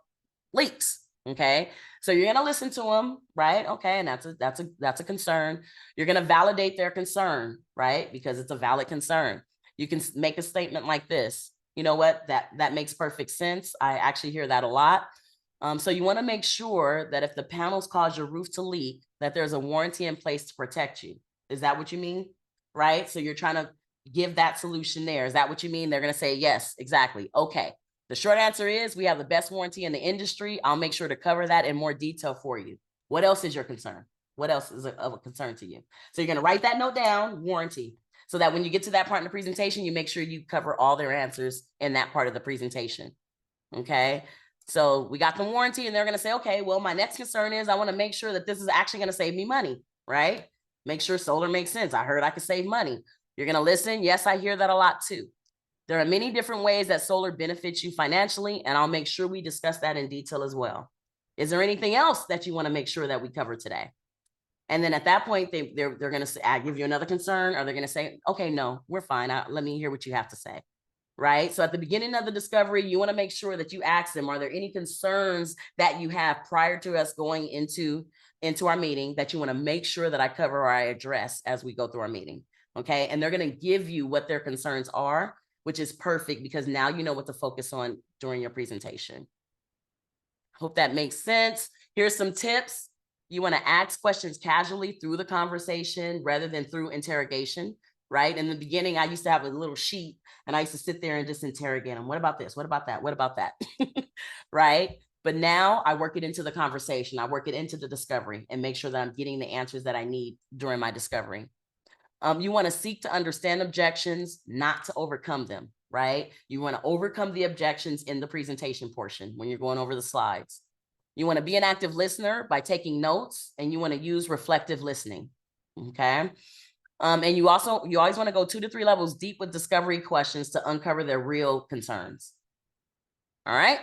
Speaker 1: leaks. Okay, so you're going to listen to them, right? Okay, and that's a concern. You're going to validate their concern, right? Because it's a valid concern. You can make a statement like this. You know what? That makes perfect sense. I actually hear that a lot. So you want to make sure that if the panels cause your roof to leak, that there's a warranty in place to protect you. Is that what you mean? Right? So you're trying to give that solution there. Is that what you mean? They're going to say, yes, exactly. Okay. The short answer is we have the best warranty in the industry. I'll make sure to cover that in more detail for you. What else is your concern? What else is of a concern to you? So you're going to write that note down, warranty, so that when you get to that part in the presentation, you make sure you cover all their answers in that part of the presentation. Okay. So we got the warranty and they're going to say, okay, well, my next concern is I want to make sure that this is actually going to save me money, right? Make sure solar makes sense. I heard I could save money. You're going to listen. Yes, I hear that a lot too. There are many different ways that solar benefits you financially, and I'll make sure we discuss that in detail as well. Is there anything else that you want to make sure that we cover today? And then at that point, they're going to say, I give you another concern, or they're going to say, okay, no, we're fine. Let me hear what you have to say. Right? So at the beginning of the discovery, you want to make sure that you ask them, are there any concerns that you have prior to us going into our meeting that you want to make sure that I cover or I address as we go through our meeting? Okay. And they're going to give you what their concerns are, which is perfect because now you know what to focus on during your presentation. Hope that makes sense. Here's some tips. You want to ask questions casually through the conversation rather than through interrogation. Right? In the beginning, I used to have a little sheet and I used to sit there and just interrogate them. What about this? What about that? What about that? Right? But now I work it into the conversation. I work it into the discovery and make sure that I'm getting the answers that I need during my discovery. You want to seek to understand objections, not to overcome them, right? You want to overcome the objections in the presentation portion when you're going over the slides. You want to be an active listener by taking notes, and you want to use reflective listening, okay? And you always want to go 2 to 3 levels deep with discovery questions to uncover their real concerns. All right.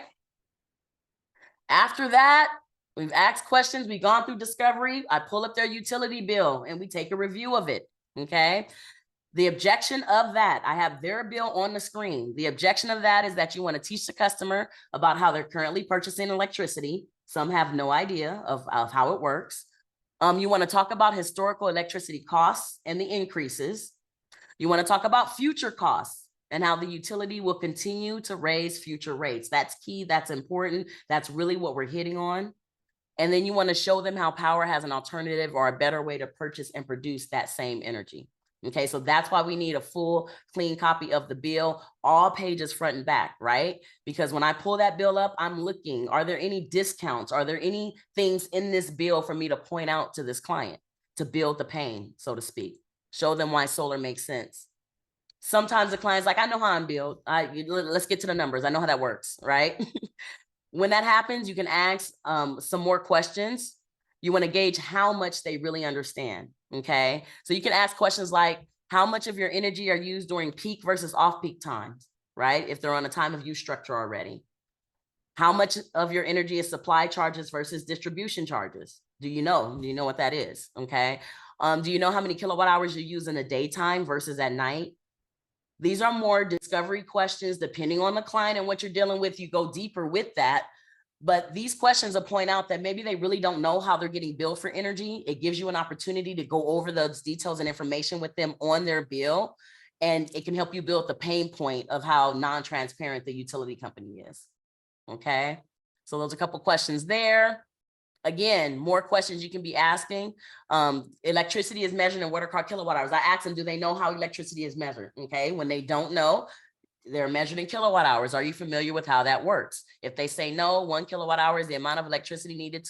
Speaker 1: After that, we've asked questions. We've gone through discovery. I pull up their utility bill and we take a review of it. Okay. The objection of that, I have their bill on the screen. The objection of that is that you want to teach the customer about how they're currently purchasing electricity. Some have no idea of how it works. You want to talk about historical electricity costs and the increases. You want to talk about future costs and how the utility will continue to raise future rates. That's key. That's important. That's really what we're hitting on. And then you want to show them how Powur has an alternative or a better way to purchase and produce that same energy. Okay, so that's why we need a full, clean copy of the bill, all pages front and back, right? Because when I pull that bill up, I'm looking, are there any discounts? Are there any things in this bill for me to point out to this client? to build the pain, so to speak. Show them why solar makes sense. Sometimes the client's like, I know how I'm billed. Let's get to the numbers. I know how that works, right? When that happens, you can ask some more questions. You want to gauge how much they really understand, okay? So you can ask questions like, how much of your energy are used during peak versus off-peak times, right? If they're on a time of use structure already. How much of your energy is supply charges versus distribution charges? Do you know? Do you know what that is, okay? Do you know how many kilowatt hours you use in the daytime versus at night? These are more discovery questions. Depending on the client and what you're dealing with, you go deeper with that. But these questions will point out that maybe they really don't know how they're getting billed for energy. It gives you an opportunity to go over those details and information with them on their bill. And it can help you build the pain point of how non-transparent the utility company is. Okay, so those are a couple questions there. Again, more questions you can be asking. Electricity is measured in what are called kilowatt hours. I ask them, do they know how electricity is measured? Okay, when they don't know, they're measured in kilowatt hours. Are you familiar with how that works? If they say no, 1 kilowatt hour is the amount of electricity needed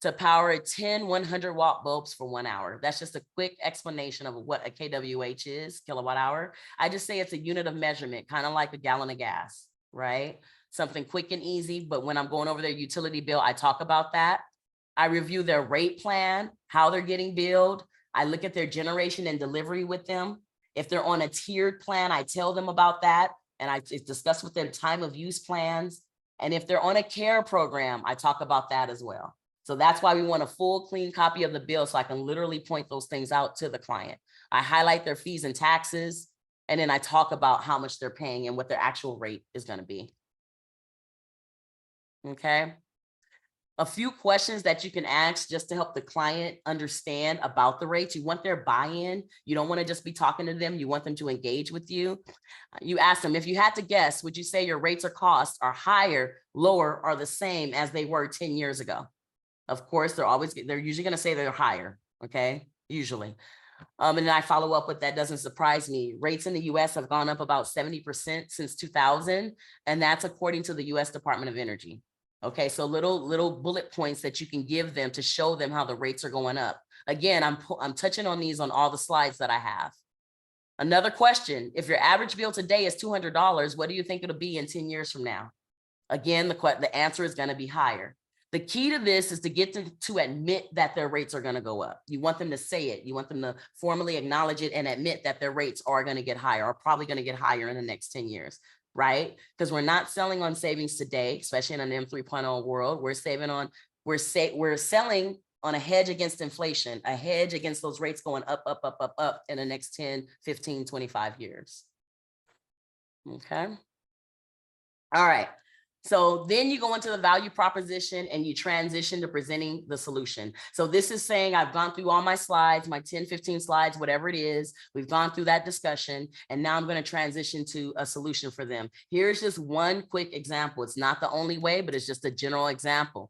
Speaker 1: to power 10 100-watt bulbs for 1 hour. That's just a quick explanation of what a kWh is, kilowatt hour. I just say it's a unit of measurement, kind of like a gallon of gas, right? Something quick and easy, but when I'm going over their utility bill, I talk about that. I review their rate plan, how they're getting billed. I look at their generation and delivery with them. If they're on a tiered plan, I tell them about that. And I discuss with them time of use plans. And if they're on a care program, I talk about that as well. So that's why we want a full, clean copy of the bill so I can literally point those things out to the client. I highlight their fees and taxes, and then I talk about how much they're paying and what their actual rate is going to be. Okay. A few questions that you can ask just to help the client understand about the rates. You want their buy-in. You don't want to just be talking to them. You want them to engage with you. You ask them, if you had to guess, would you say your rates or costs are higher, lower, or the same as they were 10 years ago? Of course, they're usually going to say they're higher. Okay, usually. And then I follow up with that. Doesn't surprise me. Rates in the US have gone up about 70% since 2000. And that's according to the US Department of Energy. Okay, so little bullet points that you can give them to show them how the rates are going up. Again, I'm touching on these on all the slides that I have. Another question, if your average bill today is $200, what do you think it'll be in 10 years from now? Again, the answer is going to be higher. The key to this is to get them to admit that their rates are going to go up. You want them to say it. You want them to formally acknowledge it and admit that their rates are going to get higher, or probably going to get higher in the next 10 years. Right? Because we're not selling on savings today, especially in an M 3.0 world. We're selling on a hedge against inflation, a hedge against those rates going up, up, up, up, up in the next 10, 15, 25 years. Okay. All right. So then you go into the value proposition and you transition to presenting the solution. So this is saying I've gone through all my slides, my 10, 15 slides, whatever it is. We've gone through that discussion, and now I'm going to transition to a solution for them. Here's just one quick example. It's not the only way, but it's just a general example.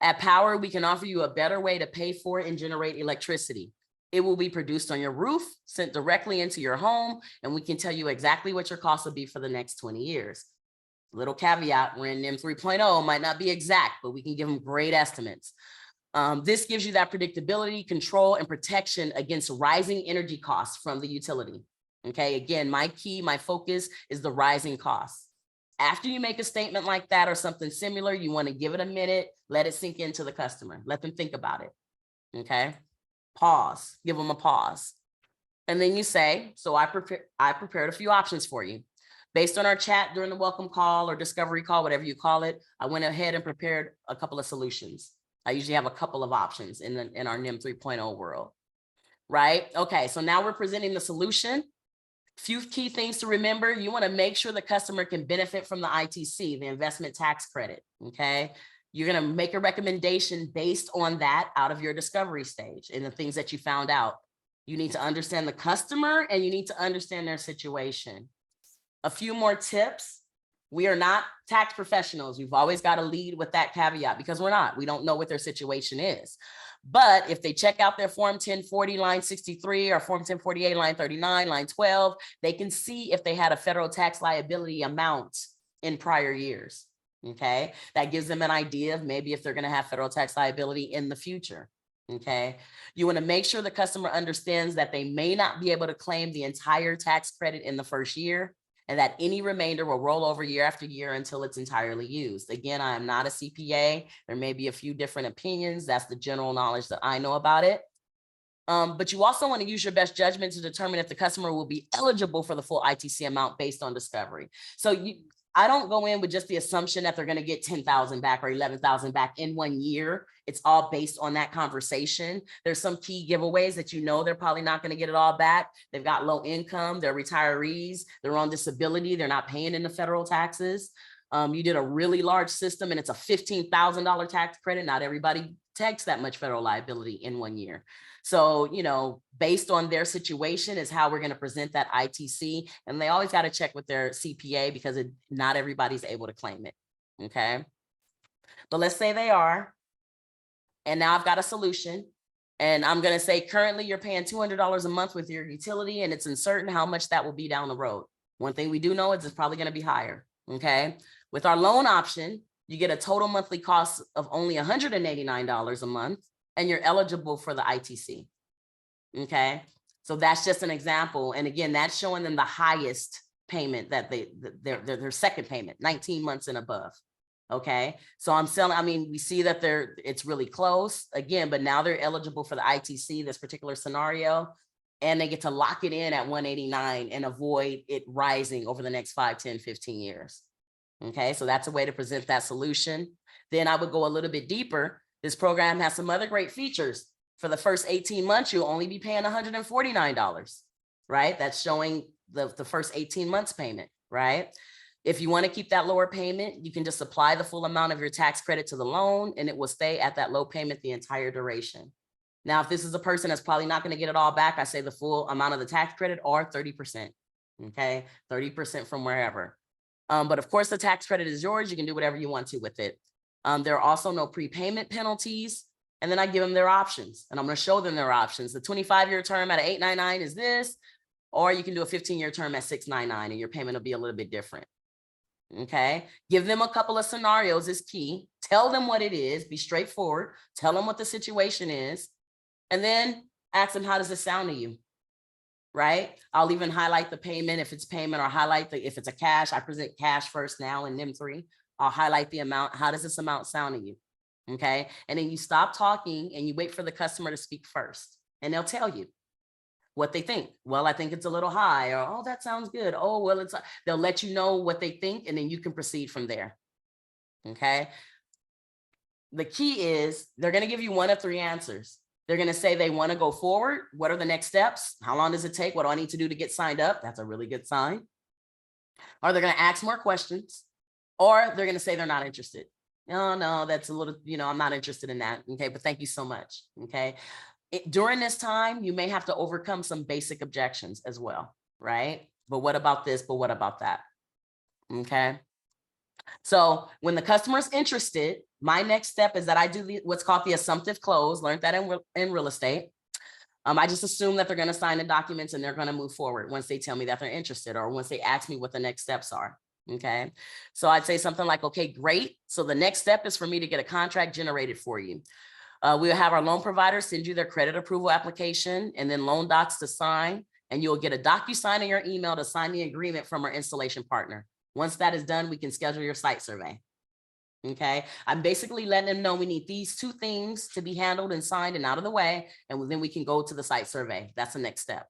Speaker 1: At Powur, we can offer you a better way to pay for and generate electricity. It will be produced on your roof, sent directly into your home, and we can tell you exactly what your cost will be for the next 20 years. Little caveat, we're in M 3.0, might not be exact, but we can give them great estimates. This gives you that predictability, control, and protection against rising energy costs from the utility. Okay, again, my focus is the rising costs. After you make a statement like that or something similar, you want to give it a minute, let it sink into the customer, let them think about it. Okay, pause, give them a pause. And then you say, so I prepared a few options for you. Based on our chat during the welcome call or discovery call, whatever you call it, I went ahead and prepared a couple of solutions. I usually have a couple of options in our NIM 3.0 world, right? Okay, so now we're presenting the solution. Few key things to remember. You want to make sure the customer can benefit from the ITC, the investment tax credit, okay? You're going to make a recommendation based on that out of your discovery stage and the things that you found out. You need to understand the customer and you need to understand their situation. A few more tips. We are not tax professionals. We've always got to lead with that caveat because we don't know what their situation is. But if they check out their Form 1040 line 63 or Form 1048 line 39, line 12, they can see if they had a federal tax liability amount in prior years. Okay, that gives them an idea of maybe if they're going to have federal tax liability in the future. Okay. You want to make sure the customer understands that they may not be able to claim the entire tax credit in the first year, and that any remainder will roll over year after year until it's entirely used. Again, I am not a CPA. There may be a few different opinions. That's the general knowledge that I know about it. But you also want to use your best judgment to determine if the customer will be eligible for the full ITC amount based on discovery. So I don't go in with just the assumption that they're going to get 10,000 back or 11,000 back in 1 year. It's all based on that conversation. There's some key giveaways that they're probably not going to get it all back. They've got low income, they're retirees, they're on disability, they're not paying in the federal taxes. You did a really large system and it's a $15,000 tax credit. Not everybody takes that much federal liability in 1 year. So, based on their situation is how we're going to present that ITC. And they always got to check with their CPA because not everybody's able to claim it. Okay. But let's say they are. And now I've got a solution. And I'm going to say currently you're paying $200 a month with your utility, and it's uncertain how much that will be down the road. One thing we do know is it's probably going to be higher. Okay. With our loan option, you get a total monthly cost of only $189 a month, and you're eligible for the ITC. Okay. So that's just an example. And again, that's showing them the highest payment that their second payment, 19 months and above. Okay. So we see that it's really close again, but now they're eligible for the ITC, this particular scenario, and they get to lock it in at 189 and avoid it rising over the next 5, 10, 15 years. Okay. So that's a way to present that solution. Then I would go a little bit deeper. This program has some other great features. For the first 18 months, you'll only be paying $149, right? That's showing the first 18 months payment, right? If you want to keep that lower payment, you can just apply the full amount of your tax credit to the loan and it will stay at that low payment the entire duration. Now, if this is a person that's probably not going to get it all back, I say the full amount of the tax credit or 30%, okay? 30% from wherever. But of course, the tax credit is yours. You can do whatever you want to with it. There are also no prepayment penalties. And then I give them their options, and I'm going to show them their options. The 25-year term at $899 is this, or you can do a 15-year term at $699 and your payment will be a little bit different. Okay. Give them a couple of scenarios is key. Tell them what it is. Be straightforward. Tell them what the situation is. And then ask them, how does this sound to you? Right. I'll even highlight the payment if it's payment, or highlight if it's a cash. I present cash first now in NIM3. I'll highlight the amount. How does this amount sound to you? Okay. And then you stop talking and you wait for the customer to speak first, and they'll tell you what they think. Well, I think it's a little high, or, oh, that sounds good. Oh, well, they'll let you know what they think, and then you can proceed from there. Okay. The key is they're going to give you one of 3 answers. They're going to say they want to go forward. What are the next steps? How long does it take? What do I need to do to get signed up? That's a really good sign. Or they're going to ask more questions, or they're going to say they're not interested. No, that's a little, I'm not interested in that. Okay. But thank you so much. Okay. During this time, you may have to overcome some basic objections as well. Right. But what about this? But what about that? Okay. So when the customer is interested, my next step is that I do what's called the assumptive close. Learned that in real estate. I just assume that they're going to sign the documents and they're going to move forward once they tell me that they're interested, or once they ask me what the next steps are. Okay. So I'd say something like, okay, great. So the next step is for me to get a contract generated for you. We'll have our loan provider send you their credit approval application and then loan docs to sign, and you'll get a DocuSign in your email to sign the agreement from our installation partner. Once that is done, we can schedule your site survey. Okay. I'm basically letting them know we need these 2 things to be handled and signed and out of the way. And then we can go to the site survey. That's the next step.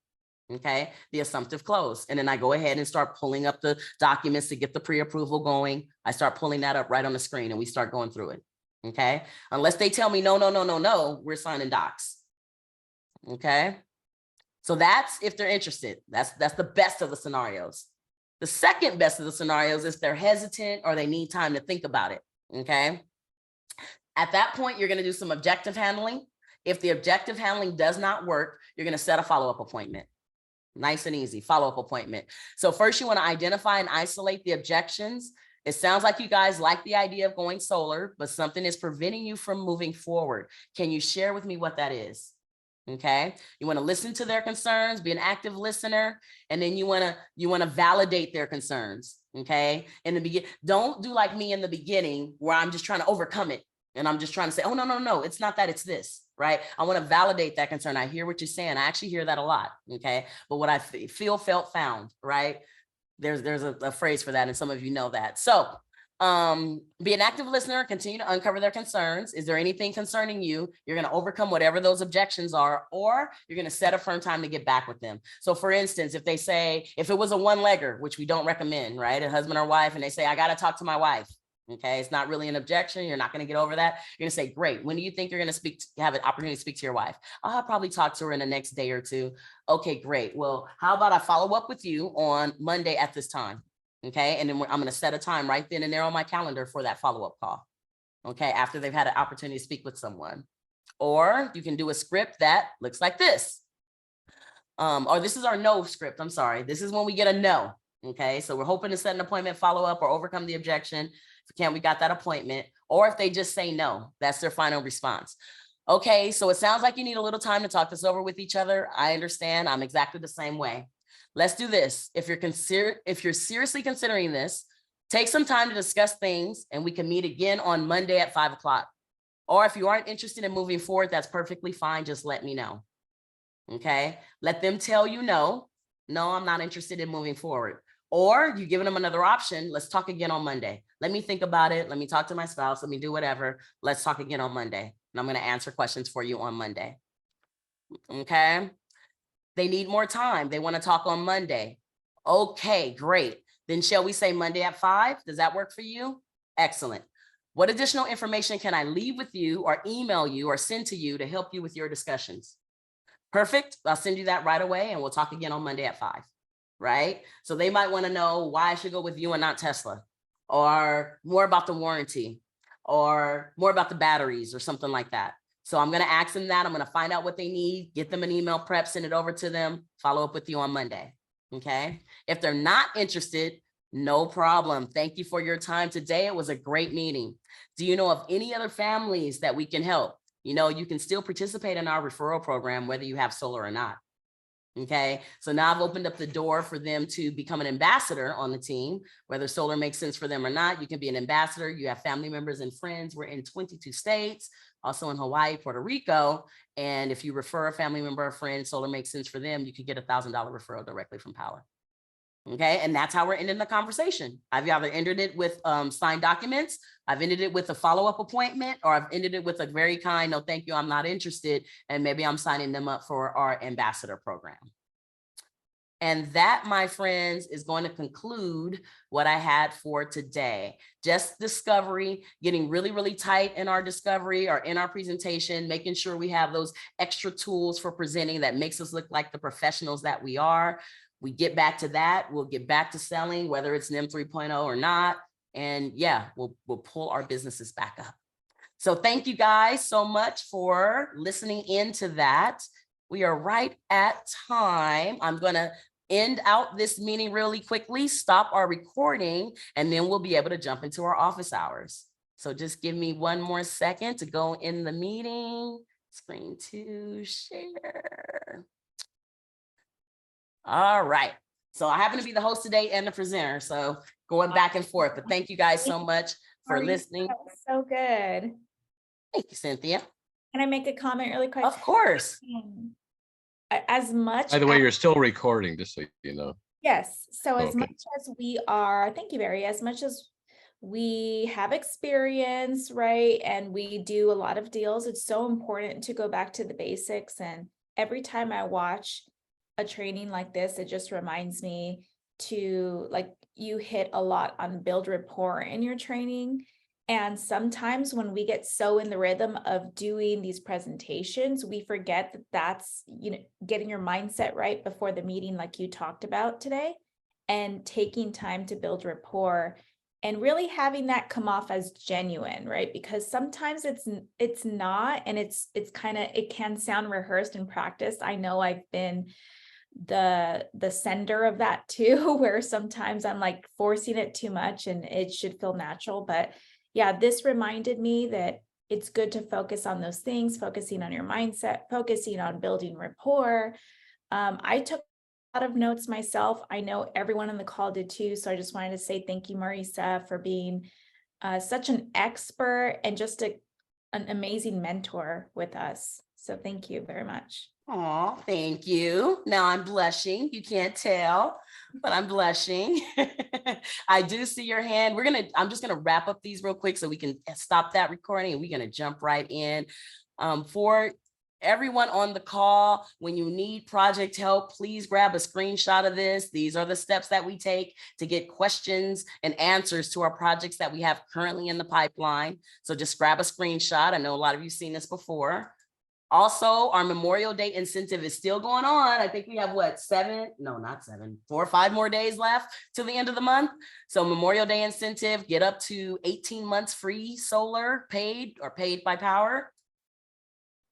Speaker 1: Okay. The assumptive close. And then I go ahead and start pulling up the documents to get the pre-approval going. I start pulling that up right on the screen and we start going through it. Okay. Unless they tell me, no, we're signing docs. Okay. So that's if they're interested. That's the best of the scenarios. The second best of the scenarios is they're hesitant or they need time to think about it. Okay. At that point, you're going to do some objective handling. If the objective handling does not work, you're going to set a follow-up appointment. Nice and easy follow-up appointment. So first you want to identify and isolate the objections. It sounds like you guys like the idea of going solar, but something is preventing you from moving forward. Can you share with me what that is? Okay. You want to listen to their concerns, be an active listener, and then you want to validate their concerns. Okay. In the beginning, don't do like me in the beginning where I'm just trying to overcome it. And I'm just trying to say, oh, no, it's not that, it's this, right? I want to validate that concern. I hear what you're saying. I actually hear that a lot, okay? But what I feel, felt, found, right? There's a phrase for that, and some of you know that. So be an active listener, continue to uncover their concerns. Is there anything concerning you? You're going to overcome whatever those objections are, or you're going to set a firm time to get back with them. So for instance, if they say, if it was a one-legger, which we don't recommend, right? A husband or wife, and they say, I got to talk to my wife. Okay, it's not really an objection. You're not going to get over that. You're going to say, great. When do you think you're going to have an opportunity to speak to your wife? I'll probably talk to her in the next day or two. Okay, great. Well, how about I follow up with you on Monday at this time? Okay, and then I'm going to set a time right then and there on my calendar for that follow-up call. Okay, after they've had an opportunity to speak with someone. Or you can do a script that looks like this. Or this is our no script. I'm sorry. This is when we get a no. Okay, so we're hoping to set an appointment, follow up, or overcome the objection. If we can't, we got that appointment. Or if they just say no, that's their final response. Okay, so it sounds like you need a little time to talk this over with each other. I understand. I'm exactly the same way. Let's do this. If you're seriously considering this, take some time to discuss things, and we can meet again on Monday at 5 o'clock. Or if you aren't interested in moving forward, that's perfectly fine. Just let me know. Okay, let them tell you no, I'm not interested in moving forward. Or you're giving them another option. Let's talk again on Monday. Let me think about it. Let me talk to my spouse. Let me do whatever. Let's talk again on Monday. And I'm going to answer questions for you on Monday. Okay. They need more time. They want to talk on Monday. Okay, great. Then shall we say Monday at 5? Does that work for you? Excellent. What additional information can I leave with you or email you or send to you to help you with your discussions? Perfect. I'll send you that right away, and we'll talk again on Monday at 5. Right? So they might want to know why I should go with you and not Tesla, or more about the warranty, or more about the batteries, or something like that. So I'm going to ask them that. I'm going to find out what they need, get them an email prep, send it over to them, follow up with you on Monday. Okay. If they're not interested, no problem. Thank you for your time today. It was a great meeting. Do you know of any other families that we can help? You know, you can still participate in our referral program, whether you have solar or not. Okay, so now I've opened up the door for them to become an ambassador on the team, whether solar makes sense for them or not. You can be an ambassador. You have family members and friends. We're in 22 states, also in Hawaii, Puerto Rico. And if you refer a family member or friend, solar makes sense for them, you can get a $1,000 referral directly from Powur. Okay, and that's how we're ending the conversation. I've either ended it with signed documents, I've ended it with a follow-up appointment, or I've ended it with a very kind, no, thank you, I'm not interested. And maybe I'm signing them up for our ambassador program. And that, my friends, is going to conclude what I had for today. Just discovery, getting really, really tight in our discovery or in our presentation, making sure we have those extra tools for presenting that makes us look like the professionals that we are. We get back to that. We'll get back to selling, whether it's NEM 3.0 or not. And yeah, we'll pull our businesses back up. So thank you guys so much for listening into that. We are right at time. I'm going to end out this meeting really quickly, stop our recording, and then we'll be able to jump into our office hours. So just give me one more second to go in the meeting. Screen to share. All right. So I happen to be the host today and the presenter, so going back and forth. But thank you guys so much for listening.
Speaker 3: That was so good.
Speaker 1: Thank you, Cynthia.
Speaker 3: Can I make a comment really quick?
Speaker 1: Of course.
Speaker 3: As much.
Speaker 6: By the way, you're still recording, just so you know.
Speaker 3: Yes. So as
Speaker 6: Okay.
Speaker 3: much as we are, thank you, Barry, as much as we have experience, right, and we do a lot of deals, it's so important to go back to the basics. And every time I watch a training like this, it just reminds me to, like, you hit a lot on build rapport in your training. And sometimes when we get so in the rhythm of doing these presentations, we forget that that's, you know, getting your mindset right before the meeting, like you talked about today, and taking time to build rapport and really having that come off as genuine, right? Because sometimes it's not, and it's kind of, it can sound rehearsed and practiced. I know I've been the sender of that too, where sometimes I'm like forcing it too much and it should feel natural. But yeah, this reminded me that it's good to focus on those things, focusing on your mindset, focusing on building rapport. I took a lot of notes myself. I know everyone on the call did too. So I just wanted to say thank you, Marisa, for being such an expert and just an amazing mentor with us. So thank you very much.
Speaker 1: Oh, thank you. Now I'm blushing. You can't tell, but I'm blushing. I do see your hand. I'm just gonna wrap up these real quick so we can stop that recording and we're gonna jump right in. For everyone on the call, when you need project help, please grab a screenshot of this. These are the steps that we take to get questions and answers to our projects that we have currently in the pipeline. So just grab a screenshot. I know a lot of you seen this before. Also, our Memorial Day incentive is still going on. I think we have 4 or 5 more days left till the end of the month. So Memorial Day incentive, get up to 18 months free solar paid or paid by Powur.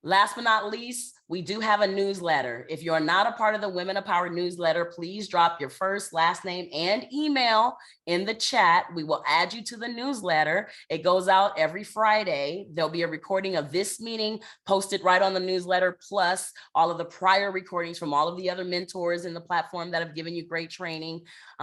Speaker 1: Last but not least, we do have a newsletter. If you're not a part of the Women of Powur newsletter, please drop your first, last name, and email in the chat. We will add you to the newsletter. It goes out every Friday. There'll be a recording of this meeting posted right on the newsletter, plus all of the prior recordings from all of the other mentors in the platform that have given you great training.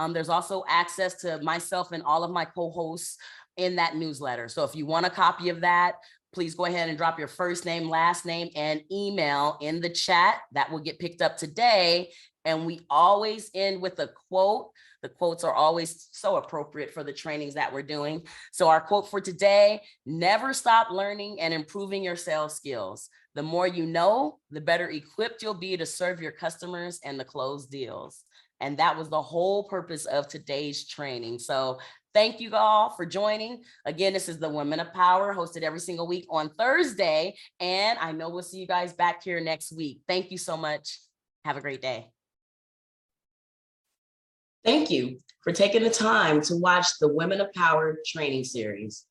Speaker 1: There's also access to myself and all of my co-hosts in that newsletter. So if you want a copy of that, please go ahead and drop your first name, last name, and email in the chat. That will get picked up today. And we always end with a quote. The quotes are always so appropriate for the trainings that we're doing. So our quote for today: never stop learning and improving your sales skills. The more you know, the better equipped you'll be to serve your customers and to close deals. And that was the whole purpose of today's training. So thank you all for joining. Again, this is the Women of Powur, hosted every single week on Thursday. And I know we'll see you guys back here next week. Thank you so much. Have a great day. Thank you for taking the time to watch the Women of Powur training series.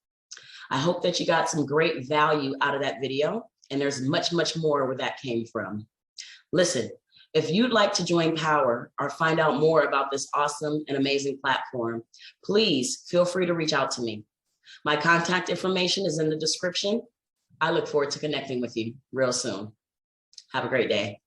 Speaker 1: I hope that you got some great value out of that video, and there's much, much more where that came from. Listen, if you'd like to join Powur or find out more about this awesome and amazing platform, please feel free to reach out to me. My contact information is in the description. I look forward to connecting with you real soon. Have a great day.